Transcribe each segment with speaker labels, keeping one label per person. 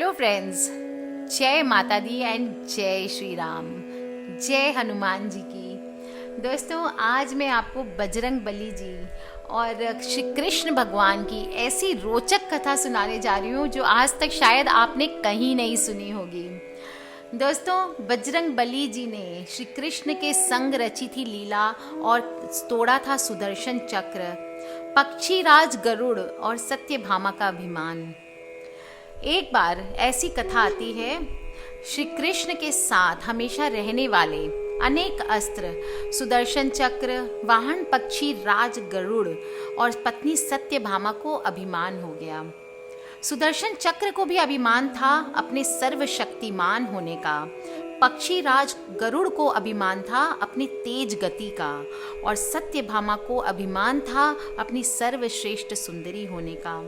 Speaker 1: Hello friends, जय माता दी and जय श्री राम, जय हनुमान जी की। दोस्तों, आज मैं आपको बजरंग बली जी और श्री कृष्ण भगवान की ऐसी रोचक कथा सुनाने जा रही हूँ जो आज तक शायद आपने कहीं नहीं सुनी होगी। दोस्तों, बजरंग बली जी ने श्री कृष्ण के संग रची थी लीला और तोड़ा था सुदर्शन चक्र, पक्षीराज गरुड़ और सत्यभामा का अभिमान। एक बार ऐसी कथा आती है, श्री कृष्ण के साथ हमेशा रहने वाले अनेक अस्त्र, सुदर्शन चक्र, वाहन पक्षी राज गरुड़ और पत्नी सत्यभामा को अभिमान हो गया। सुदर्शन चक्र को भी अभिमान था अपने सर्वशक्तिमान होने का, पक्षी राज गरुड़ को अभिमान था अपनी तेज गति का और सत्यभामा को अभिमान था अपनी सर्वश्रेष्ठ सुंदरी होने का।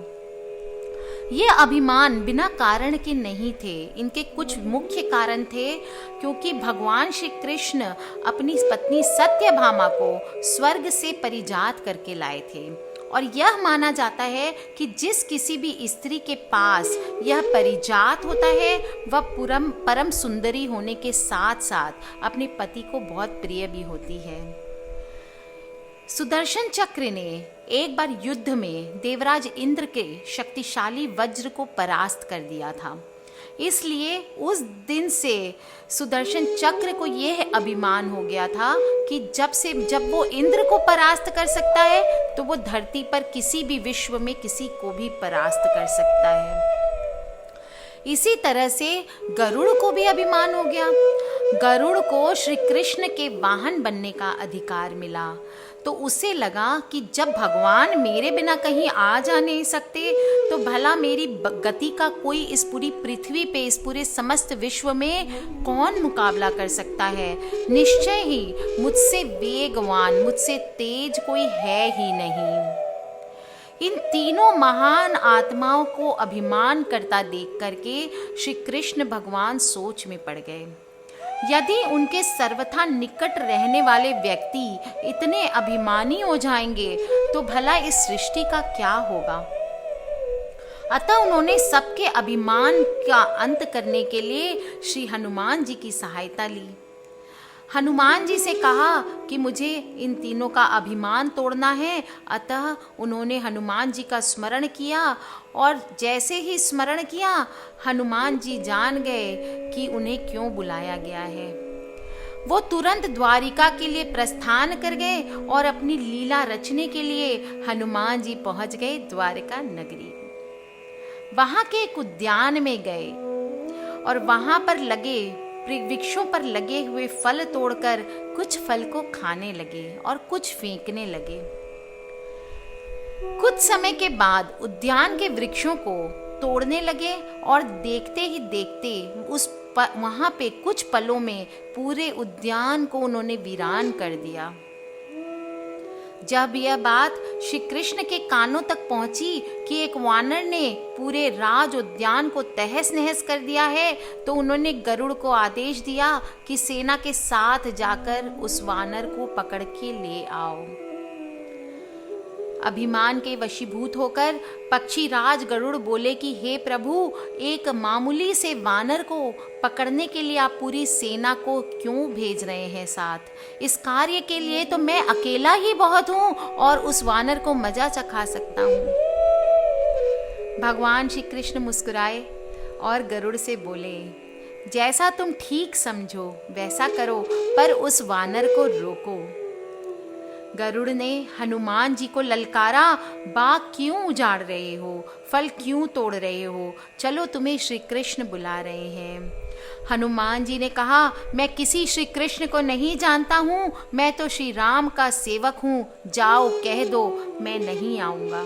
Speaker 1: ये अभिमान बिना कारण के नहीं थे, इनके कुछ मुख्य कारण थे, क्योंकि भगवान श्री कृष्ण अपनी पत्नी सत्यभामा को स्वर्ग से परिजात करके लाए थे और यह माना जाता है कि जिस किसी भी स्त्री के पास यह परिजात होता है वह परम सुंदरी होने के साथ साथ अपने पति को बहुत प्रिय भी होती है। सुदर्शन चक्र ने एक बार युद्ध में देवराज इंद्र के शक्तिशाली वज्र को परास्त कर दिया था। इसलिए उस दिन से सुदर्शन चक्र को यह अभिमान हो गया था कि जब वो इंद्र को परास्त कर सकता है तो वो धरती पर किसी भी विश्व में किसी को भी परास्त कर सकता है। इसी तरह से गरुड़ को भी अभिमान हो गया। गरुड़ को श्री कृष्ण के वाहन बनने का अधिकार मिला तो उसे लगा कि जब भगवान मेरे बिना कहीं आ जा नहीं सकते तो भला मेरी गति का कोई इस पूरी पृथ्वी पे, इस पूरे समस्त विश्व में कौन मुकाबला कर सकता है। निश्चय ही मुझसे वेगवान, मुझसे तेज कोई है ही नहीं। इन तीनों महान आत्माओं को अभिमान करता देख करके श्री कृष्ण भगवान सोच में पड़ गए। यदि उनके सर्वथा निकट रहने वाले व्यक्ति इतने अभिमानी हो जाएंगे तो भला इस सृष्टि का क्या होगा। अतः उन्होंने सबके अभिमान का अंत करने के लिए श्री हनुमान जी की सहायता ली। हनुमान जी से कहा कि मुझे इन तीनों का अभिमान तोड़ना है। अतः उन्होंने हनुमान जी का स्मरण किया और जैसे ही स्मरण किया हनुमान जी जान गए कि उन्हें क्यों बुलाया गया है। वो तुरंत द्वारिका के लिए प्रस्थान कर गए और अपनी लीला रचने के लिए हनुमान जी पहुंच गए द्वारिका नगरी। वहां के एक उद्यान में गए और वहां पर लगे वृक्षों पर लगे हुए फल तोड़कर कुछ फल को खाने लगे और कुछ फेंकने लगे। कुछ समय के बाद उद्यान के वृक्षों को तोड़ने लगे और देखते ही देखते वहां पे कुछ पलों में पूरे उद्यान को उन्होंने वीरान कर दिया। जब यह बात श्री कृष्ण के कानों तक पहुंची कि एक वानर ने पूरे राज उद्यान को तहस नहस कर दिया है तो उन्होंने गरुड़ को आदेश दिया कि सेना के साथ जाकर उस वानर को पकड़ के ले आओ। अभिमान के वशीभूत होकर पक्षी राज गरुड़ बोले कि हे प्रभु, एक मामूली से वानर को पकड़ने के लिए आप पूरी सेना को क्यों भेज रहे हैं साथ। इस कार्य के लिए तो मैं अकेला ही बहुत हूँ और उस वानर को मजा चखा सकता हूँ। भगवान श्री कृष्ण मुस्कुराए और गरुड़ से बोले, जैसा तुम ठीक समझो वैसा करो, पर उस वानर को रोको। गरुड़ ने हनुमान जी को ललकारा, बाग क्यों उजाड़ रहे हो, फल क्यों तोड़ रहे हो, चलो तुम्हें श्री कृष्ण बुला रहे हैं। हनुमान जी ने कहा, मैं किसी श्री कृष्ण को नहीं जानता हूँ, मैं तो श्री राम का सेवक हूँ, जाओ कह दो मैं नहीं आऊंगा।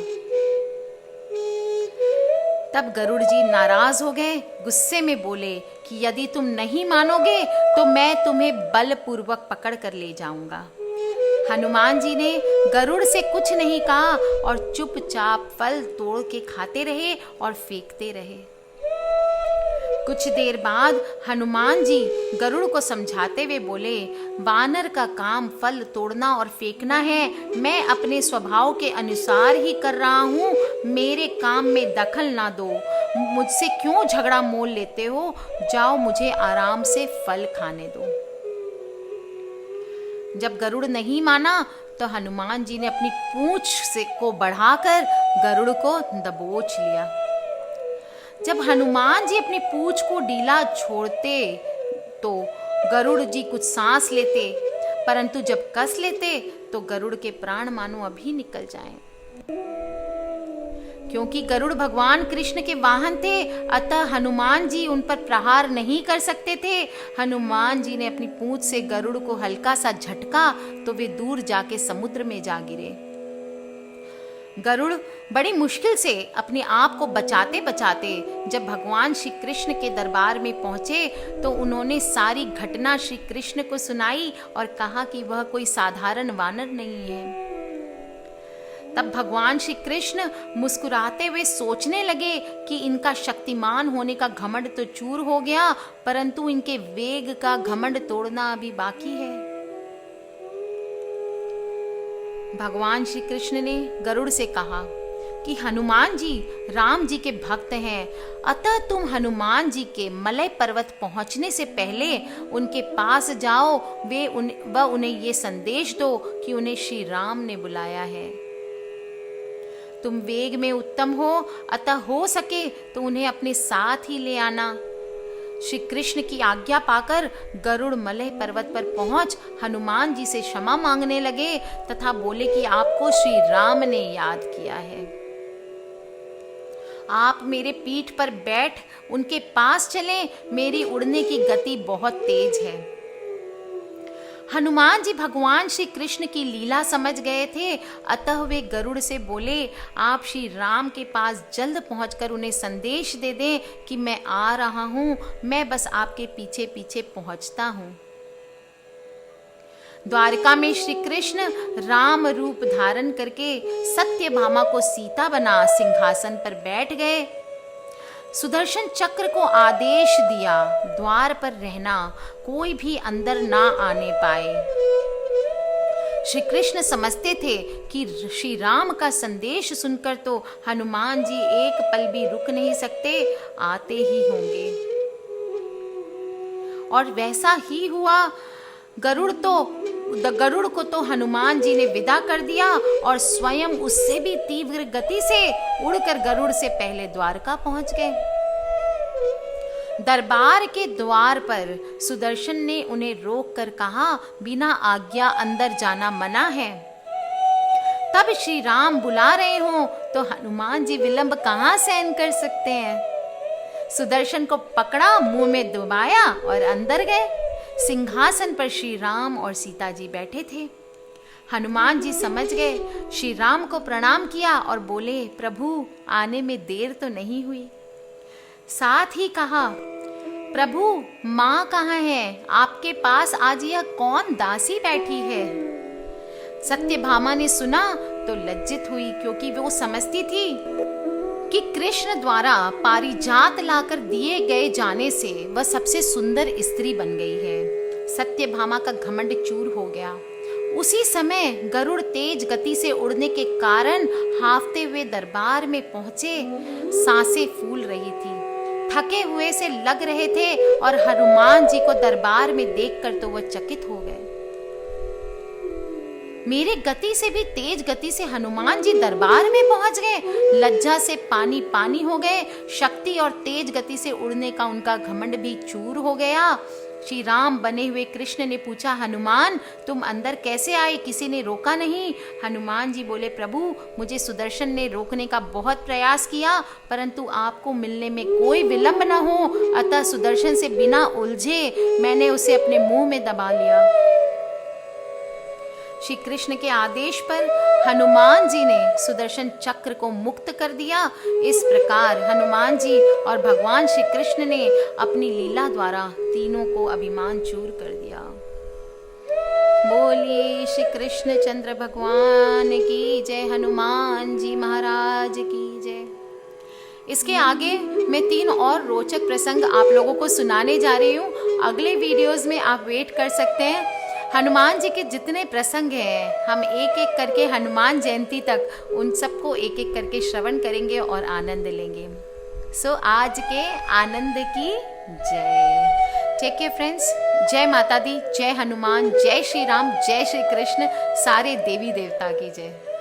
Speaker 1: तब गरुड़ जी नाराज हो गए, गुस्से में बोले कि यदि तुम नहीं मानोगे तो मैं तुम्हें बलपूर्वक पकड़ कर ले जाऊंगा। हनुमान जी ने गरुड़ से कुछ नहीं कहा और चुपचाप फल तोड़ के खाते रहे और फेंकते रहे। कुछ देर बाद हनुमान जी गरुड़ को समझाते हुए बोले, वानर का काम फल तोड़ना और फेंकना है, मैं अपने स्वभाव के अनुसार ही कर रहा हूँ, मेरे काम में दखल ना दो। मुझसे क्यों झगड़ा मोल लेते हो? जाओ, मुझे आराम से फल खाने दो। जब गरुड़ नहीं माना तो हनुमान जी ने अपनी पूंछ से को बढ़ाकर गरुड़ को दबोच लिया। जब हनुमान जी अपनी पूंछ को ढीला छोड़ते तो गरुड़ जी कुछ सांस लेते, परंतु जब कस लेते तो गरुड़ के प्राण मानो अभी निकल जाएं। क्योंकि गरुड़ भगवान कृष्ण के वाहन थे, अतः हनुमान जी उन पर प्रहार नहीं कर सकते थे। हनुमान जी ने अपनी पूंछ से गरुड़ को हल्का सा झटका तो वे दूर जाके समुद्र में जा गिरे। गरुड़ बड़ी मुश्किल से अपने आप को बचाते बचाते जब भगवान श्री कृष्ण के दरबार में पहुंचे तो उन्होंने सारी घटना श्री कृष्ण को सुनाई और कहा कि वह कोई साधारण वानर नहीं है। तब भगवान श्री कृष्ण मुस्कुराते हुए सोचने लगे कि इनका शक्तिमान होने का घमंड तो चूर हो गया, परंतु इनके वेग का घमंड तोड़ना अभी बाकी है। भगवान श्री कृष्ण ने गरुड़ से कहा कि हनुमान जी राम जी के भक्त हैं, अतः तुम हनुमान जी के मलय पर्वत पहुंचने से पहले उनके पास जाओ। उन्हें ये संदेश दो कि उन्हें श्री राम ने बुलाया है। तुम वेग में उत्तम हो, अतः हो सके तो उन्हें अपने साथ ही ले आना। श्री कृष्ण की आज्ञा पाकर गरुड़ मलय पर्वत पर पहुंच हनुमान जी से क्षमा मांगने लगे तथा बोले कि आपको श्री राम ने याद किया है। आप मेरे पीठ पर बैठ उनके पास चलें, मेरी उड़ने की गति बहुत तेज है। हनुमान जी भगवान श्री कृष्ण की लीला समझ गए थे, अतः वे गरुड़ से बोले, आप श्री राम के पास जल्द पहुंचकर उन्हें संदेश दे दें कि मैं आ रहा हूं, मैं बस आपके पीछे पीछे पहुंचता हूं। द्वारका में श्री कृष्ण राम रूप धारण करके सत्यभामा को सीता बना सिंहासन पर बैठ गए। सुदर्शन चक्र को आदेश दिया, द्वार पर रहना, कोई भी अंदर ना आने पाए। श्री कृष्ण समझते थे कि श्री राम का संदेश सुनकर तो हनुमान जी एक पल भी रुक नहीं सकते, आते ही होंगे। और वैसा ही हुआ। गरुड़ को तो हनुमान जी ने विदा कर दिया और स्वयं उससे भी तीव्र गति से उड़कर गरुड़ से पहले द्वारका पहुंच गए। दरबार के द्वार पर सुदर्शन ने उन्हें रोककर कहा, बिना आज्ञा अंदर जाना मना है। तब श्री राम बुला रहे हों तो हनुमान जी विलंब कहां सहन कर सकते हैं। सुदर्शन को पकड़ा, मुंह में दबाया और अंदर गए। सिंहासन पर श्री राम और सीता जी बैठे थे। हनुमान जी समझ गए, श्री राम को प्रणाम किया और बोले, प्रभु आने में देर तो नहीं हुई। साथ ही कहा, प्रभु माँ कहाँ है? आपके पास आज यह कौन दासी बैठी है? सत्यभामा ने सुना तो लज्जित हुई, क्योंकि वो समझती थी कि कृष्ण द्वारा पारिजात लाकर दिए गए जाने से वह सबसे सुंदर स्त्री बन गई है। सत्यभामा का घमंड चूर हो गया। उसी समय गरुड़ तेज गति से उड़ने के कारण हांफते हुए दरबार में पहुंचे। सांसें फूल रही थी, थके हुए से लग रहे थे और हनुमान जी को दरबार में देखकर तो वह चकित हो गए। मेरे गति से भी तेज गति से हनुमान जी दरबार में पहुंच गए। लज्जा से पानी पानी हो गए। शक्ति और तेज गति से उड़ने का उनका घमंड भी चूर हो गया। श्री राम बने हुए कृष्ण ने पूछा, हनुमान तुम अंदर कैसे आए? किसी ने रोका नहीं? हनुमान जी बोले, प्रभु मुझे सुदर्शन ने रोकने का बहुत प्रयास किया, परंतु आपको मिलने में कोई विलंब न हो, अतः सुदर्शन से बिना उलझे मैंने उसे अपने मुंह में दबा लिया। श्री कृष्ण के आदेश पर हनुमान जी ने सुदर्शन चक्र को मुक्त कर दिया। इस प्रकार हनुमान जी और भगवान श्री कृष्ण ने अपनी लीला द्वारा तीनों को अभिमान चूर कर दिया। बोलिए श्री कृष्ण चंद्र भगवान की जय, हनुमान जी महाराज की जय। इसके आगे मैं 3 और रोचक प्रसंग आप लोगों को सुनाने जा रही हूँ। अगले वीडियोस में आप वेट कर सकते हैं। हनुमान जी के जितने प्रसंग हैं हम एक एक करके हनुमान जयंती तक उन सबको एक एक करके श्रवण करेंगे और आनंद लेंगे। सो आज के आनंद की जय। Take care friends. जय माता दी, जय हनुमान, जय श्री राम, जय श्री कृष्ण, सारे देवी देवता की जय।